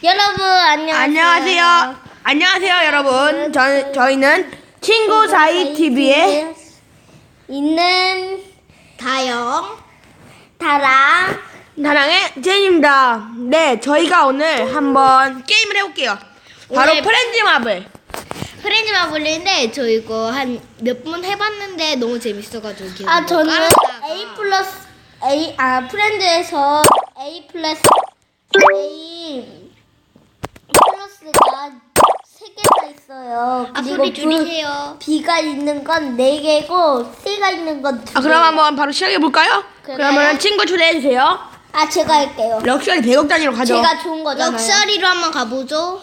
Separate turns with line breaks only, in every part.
여러분 안녕하세요.
안녕하세요 여러분. 저희는 친구 사이 TV에
있는 다랑의
제니입니다. 네, 저희가 오늘 한번 게임을 해볼게요. 바로
오늘
프렌즈
마블인데 저 이거 한 몇 번 해봤는데 너무 재밌어가지고
저는 프렌즈에서 A 플러스가 3개가 있어요. 그리고
소리 줄이세요.
B가 있는 건 4개고 C가 있는 건 2개.
그럼 한번 바로 시작해볼까요? 그러면 친구 초대해주세요.
제가 할게요.
럭셔리 100억 단위로 가죠.
제가 좋은 거잖아요.
럭셔리로 한번 가보죠.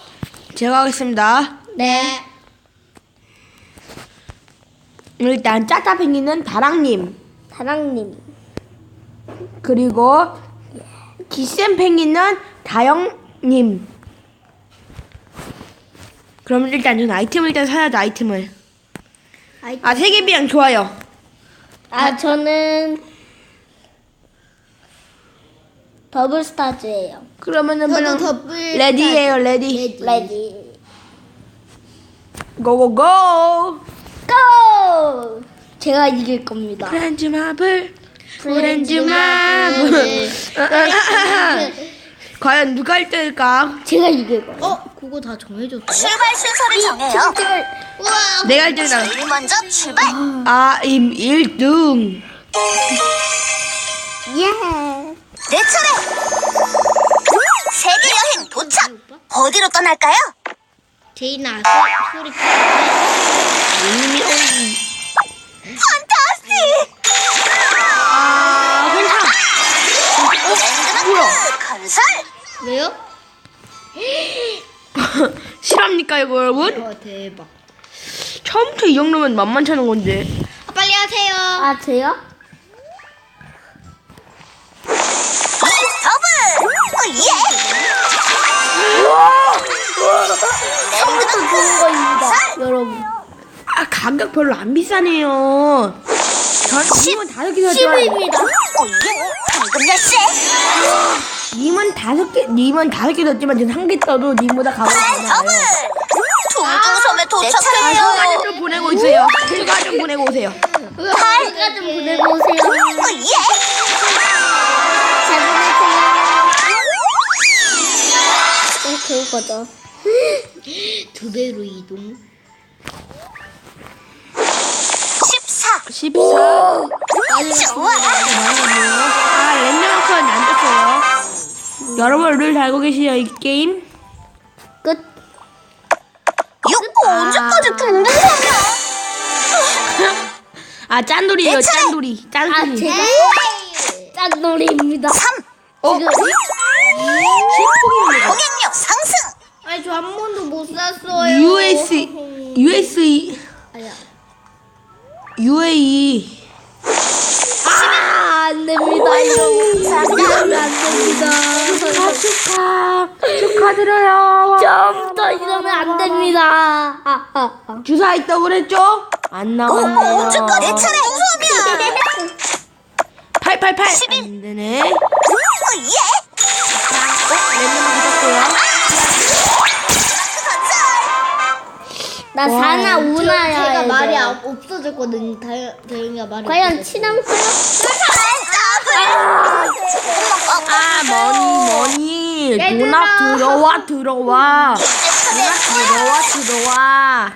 제가 하겠습니다.
네.
일단 짜짜팽이는 다랑님, 그리고 기센팽이는 다영님. 그럼 일단 저는 아이템을 사야죠. 아이템을. 3개 좋아요.
저는 더블 스타즈예요.
그러면은
저도
그냥
더블
레디예요. 레디.
레디.
고고고.
고! 제가 이길 겁니다.
프렌즈 마블. 과연 누가 1등일까?
제가 이길 거예요.
그거 다 정해줬어.
출발 순서를 정해요.
우와.
내가 1등이다.
제일 먼저 출발.
1등.
예.
내 차례. 세계 여행 도착. 어디로 떠날까요?
제이나 소리
판타스틱.
괜찮아.
랜드마크 건설.
왜요?
실합니까 이거 여러분?
와 대박.
처음부터 이 정도면 만만치 않은 건데.
빨리 하세요.
저요?
더블. 예.
처음부터 좋은 거입니다, 여러분.
가격 별로 안 비싸네요. 전 2만 5개 샀죠.
10입니다.
방금 열쇠.
2만 5개 샀지만 지금 1개 떠도 님보다 가격이
더블.
많아요.
둥둥섬에 도착해요.
휴가 좀 보내고 있어요. 휴가 좀 보내고 오세요.
제가 좀 보내고 오세요.
예.
잘 보내세요. 그거죠.
2배로 이동.
14.
14.
좋아.
랜드마크는 안 떴어요. 여러분 룰 알고 계시죠 이 게임?
끝.
이거 언제까지 둥둥섬이야?
짠돌이에요. 짠돌이. 짠돌이.
제가 짠놀이입니다.
3. 고객력 상승.
저 한 번도 못 샀어요.
UAE.
안 됩니다. 이러면 안 됩니다.
축하드려요.
좀 더 이러면 안 됩니다.
주사 있다고 그랬죠? 안 나왔네요.
언제까지 내 차례 둥둥섬이야?
888.
11.
안 되네.
예.
랜드마크 떴고요.
나 4나 5나야.
제가 말이 없어졌거든요. 다영이가 말이.
과연 친함수요?
머니. 도넛 들어와. 들어와.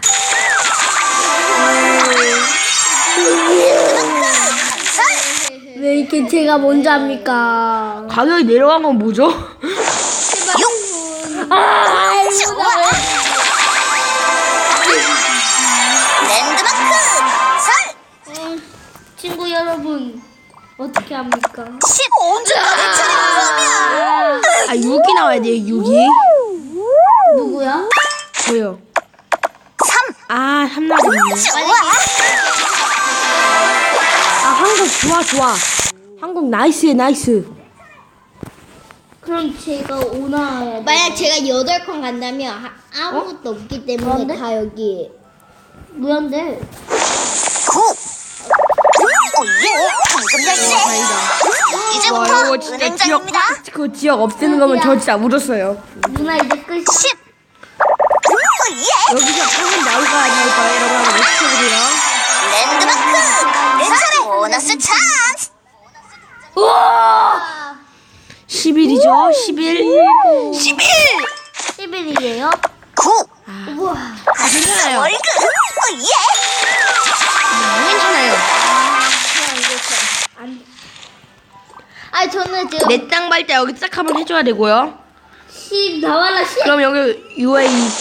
왜 이렇게 제가 먼저 합니까?
가격이 내려간 건 뭐죠?
랜드마크 건설.
친구 여러분 어떻게 합니까?
10. 언제까지 내 차례 둥둥섬이야?
6이 나와야 돼요. 6이.
누구야?
저요.
3.
3 나왔네요.
좋아.
한국 좋아. 한국 나이스.
그럼 제가 5나야.
만약 제가 8খন 간다면 아무것도 없기 때문에
그런데?
다 여기.
뭐한데?
9. 오예! 황금 열쇠!
와,
이제부터
이거 진짜 지역,
은행장입니다.
그 지역 없애는 거면 저 진짜 울었어요.
누나 이제 끝.
10! 오예!
여기서 방금 나올까 안 나올까 이러고 하면 어떻게
랜드마크! 내 차례! 보너스 찬스!
11이죠? 11. 11!
11이에요?
9!
괜찮아요.
월급! 오예!
괜찮아요.
아 저는 지금
내 땅 발 때 여기 딱 한번 해줘야 되고요.
10 나와라 10.
그럼 여기 UAE.
10!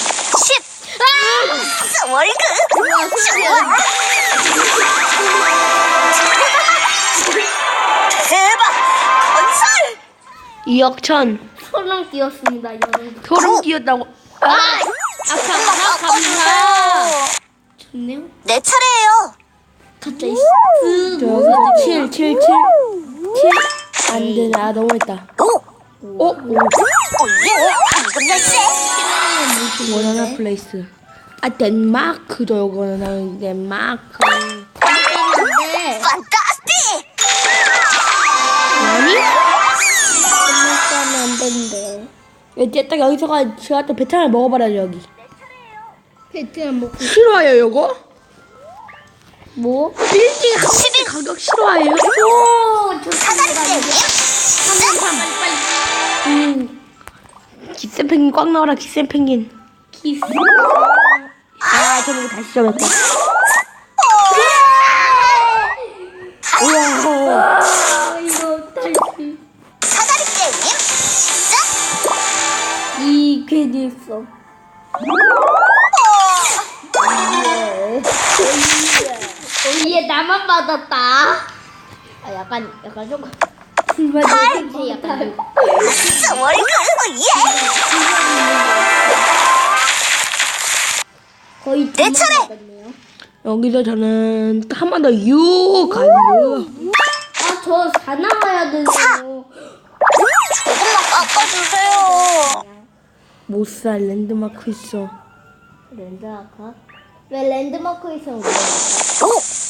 월급! 좋아! 대박! 건설!
2억 천.
소름 끼었습니다 여러분.
소름 끼었다고.
감사해요.
좋네요.
내 차례예요.
갑자기
저기 7, 7, 7. 7. 안 되네. 아, 너무했다.
5! 오예! 황금 열쇠!
원하나 플레이스. 아, 덴마크죠, 요거는. 덴마크.
네.
판타스틱!
아니?
끝나면 안 된대.
이제 딱 여기서가 제가 또 베트남을 먹어봐야죠, 여기.
베트남 먹고
싫어요, 요거?
뭐?
빌딩 11 가격 싫어해요?
오, 저
사다리 게임!
기센 펭귄 꽉 나와라, 기센 펭귄.
키스.
아, 저거 다시 시작했다. 우와.
아, 이거 다시.
사다리 게임 시작!
이 괜히 있어. 오예 나만 받았다. 아 약간 조금. 불만이 약간.
월급! 오예!
거의
내 차례!
받았네요.
여기서 저는 한 번 더 유 가요.
아저 4 나와야 되네요.
조금만 깎아주세요.
못살 랜드마크 있어.
랜드마크? 왜 랜드마크에서 온 거야?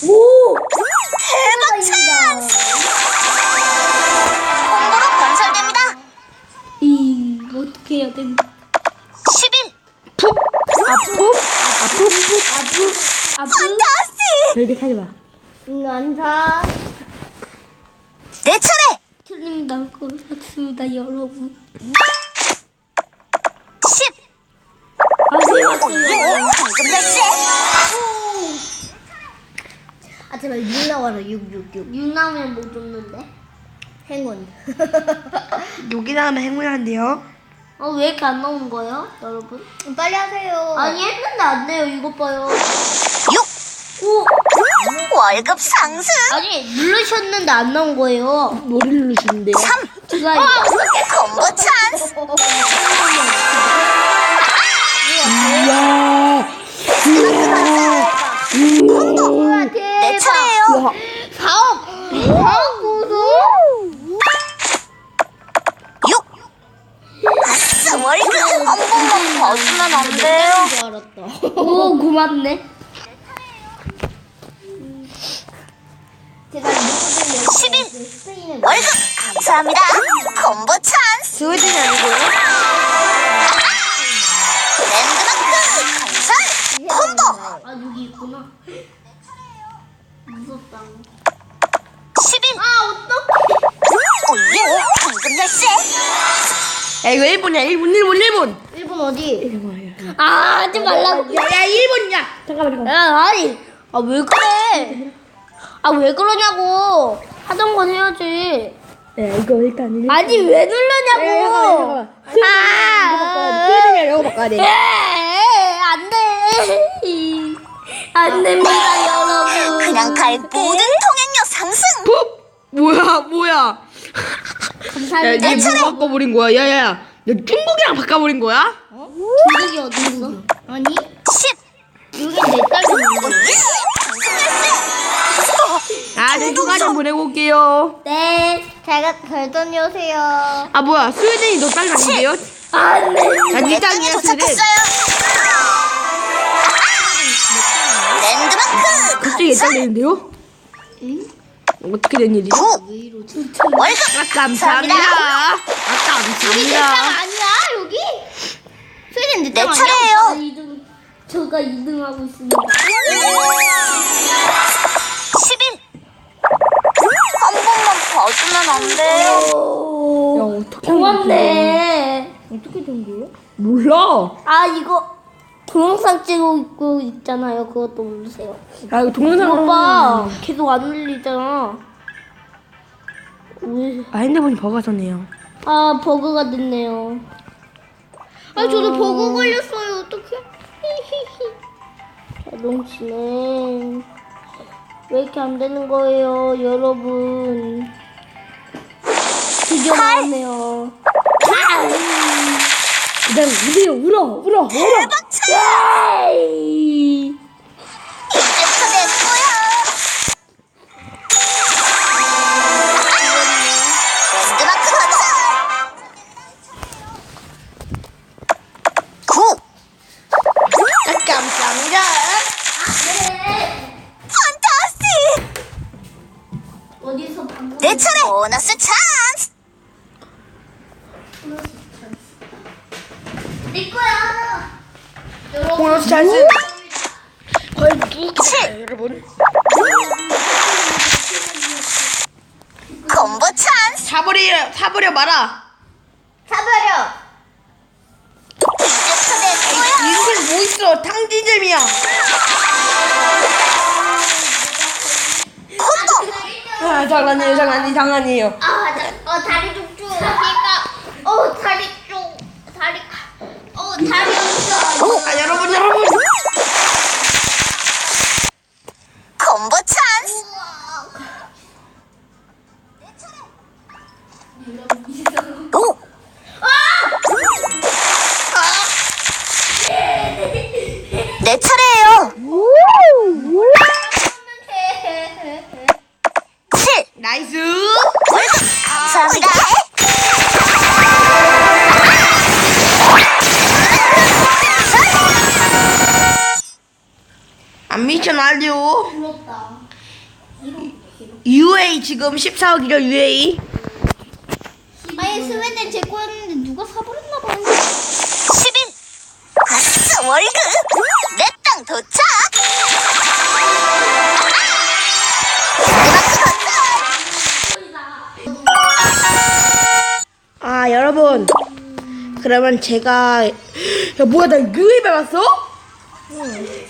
오! 대박 찬스! 콤보로 건설됩니다.
이 어떻게 해야 돼?
11!
푹! 아푹! 아푹!
판타스틱!
별게 타지 마.
안사.
내 차례!
틀림 나올 것 같습니다 여러분.
10!
아세요?
오예! 황금 열쇠!
아 제발 6 나와라 6.
6 나오면 뭐 줬는데?
행운.
여기 나오면 행운한데요.
왜 이렇게 안 나오는 거예요 여러분?
빨리 하세요.
아니 했는데 안 돼요 이거 봐요.
6!
오!
월급 상승!
아니 누르셨는데 안 나온 거예요.
머리를 누르시는데요.
3!
제가
콤보 찬스!
이야.
내 차례예요.
와.
4억 구독?
6! 아싸 월급! 한 번만 봐주면 안 돼요?
줄 알았다.
오 고맙네.
제가 미국인
11!
스페인에
월급! 감사합니다. 콤보 찬스!
스웨덴이 아니고요.
랜드마크 건설! 콤보!
아 여기 있구나. 무섭다.
11!
어떡해.
오예! 황금 열쇠!
야, 이거 일본이야. 일본.
일본 어디?
하지 말라고.
야, 일본이야. 잠깐만.
아니. 왜 그래? 왜 그러냐고. 하던 건 해야지.
네, 이거 일단.
아니 왜 누르냐고.
스웨덴이야, 이거 바꿔야 돼.
안 돼. 안 됩니다 여러분.
그냥 갈 모든 통행료 상승!
뭐야? 야,
감사합니다.
이게 뭐 바꿔버린 거야? 야야야. 너 중국이랑 바꿔버린 거야?
중국이 어디 있어?
아니
10!
여기 내 딸도 있는데.
오예! 황금 열쇠!
아, 네, 휴가 좀 보내고 올게요.
네.
제가 별돈이 오세요.
아, 뭐야. 스웨덴이 너 딸 아닌데요?
안 돼.
야, 네
내 땅에
딸이야, 스웨덴.
도착했어요! 랜드마크
갑자기 내 딸 되는데요? 어떻게 된 일이죠?
9.
왜 이러지?
월급
감사합니다. 감사합니다.
아니야 여기? 스웨덴
내
아니야?
차례예요.
저가 2등하고 있습니다.
11. 한 번만 봐주면 안 돼요?
야, 어떻게 한 거야?
고맙네.
어떻게 된 거예요?
몰라.
아 이거 동영상 찍고 있잖아요. 그것도 모르세요.
야, 이거 동영상.
오빠 계속 안 울리잖아. 왜?
아, 핸드폰이 버거졌네요.
아 버그가 됐네요.
아 저도 버그 걸렸어요. 어떡해?
자동 진행. 왜 이렇게 안 되는 거예요, 여러분? 드디어 나왔네요.
그다음 우세요. 울어.
예이!
이제부터 내 거야. 랜드마크 가자. 9.
감사합니다.
판타스틱.
어디서 방금
내 차례. 보너스 찬스.
내 거야.
보너스 찬스. 거의
7.
여러분.
콤보 찬스.
사버려 마라.
사버려.
이제부터 내 거야.
인생 뭐 있어? 탕진잼이야.
콤보.
아, 장난이에요.
다리 좀 쭉. 그러니까 다리 쭉. 다리 쭉.
아, 여러분.
콤보 찬스. 오. 내 차례예요. 7.
나이스.
월급 감사합니다.
미션 완료.
부럽다.
UA 지금 14억이죠, UA.
아니 스웨덴 제 거였는데 누가 사버렸나 봐.
11. 아싸 월급. 내 땅 도착.
아, 여러분. 그러면 제가 야, 뭐야, 나 UA 받았어?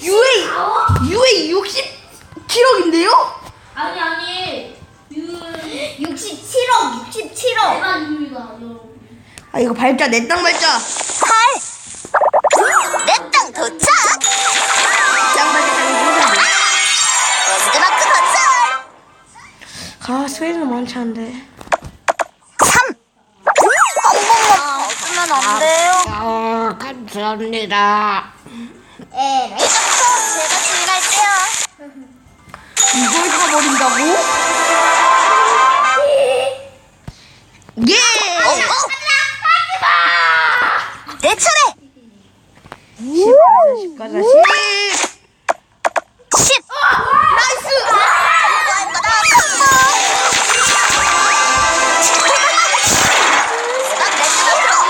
UA 67억인데요?
아니.
67억.
대박입니다, 여러분.
아, 이거 발자, 내 땅 발자.
8. 내 땅 도착.
땅 발자,
랜드마크 건설.
아, 스웨덴은 많지않은데.
3. 한 번만 봐주면 안 돼요?
아, 감사합니다.
이제부터 제가 진행할게요.
이걸 사버린다고? 예!
내 차례.
10가자, 10.
10.
나이스!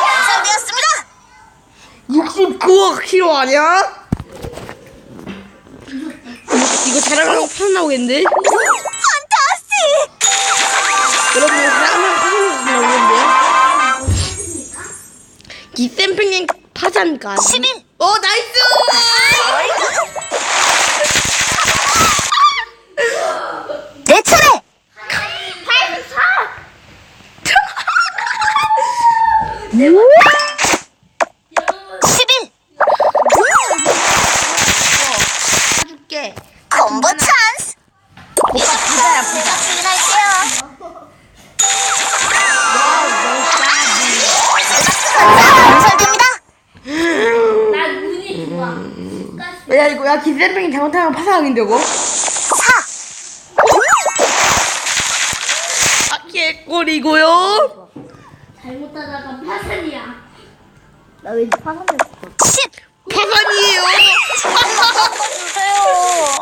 완성되었습니다.
69억 키로 아니야? 이거 자랑하면 파산 나오겠는데?
판타스틱.
여러분, 이거 자랑하면 파산 나오겠는데요? 기센팽행 파산가.
11.
나이스!
내 차례. 11.
줄게.
콤보 찬스.
부자야, 부자.
제가 진행할게요. 건설됩니다.
나 눈이 좋아.
야, 이거, 야, 기센팽이 잘못하면 파산하겠는데, 이거?
4.
아, 개꿀이고요.
잘못하다가 파산이야.
나 왠지 파산됐어.
10.
파산이에요.
주세요.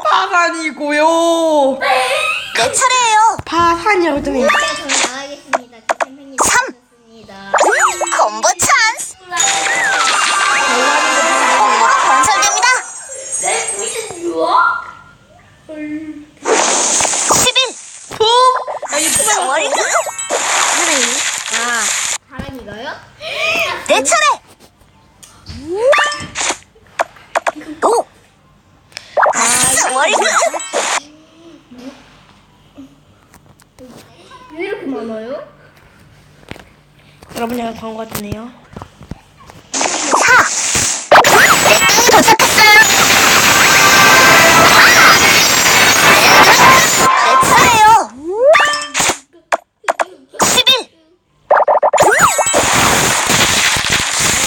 파산이고요.
내 차례예요.
파산이라고 했더니
저는 나가겠습니다. 캠핑님
3.
수고하셨습니다.
콤보 찬스. 콤보로 건설됩니다. 11. 월급.
사랑이가요?
내 차례. 5. 월급.
왜 이렇게 많아요?
여러분 제가 광고 같네요.
4. 내 땅에 도착했어요. 내 차례요.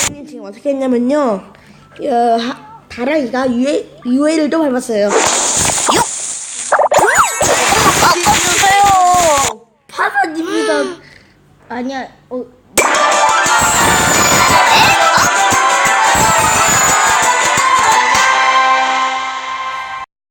11.
지금 어떻게 했냐면요. 다랑이가 UA를 또 밟았어요.
6. 조금만 깎아주세요.
파산입니다. 아니야.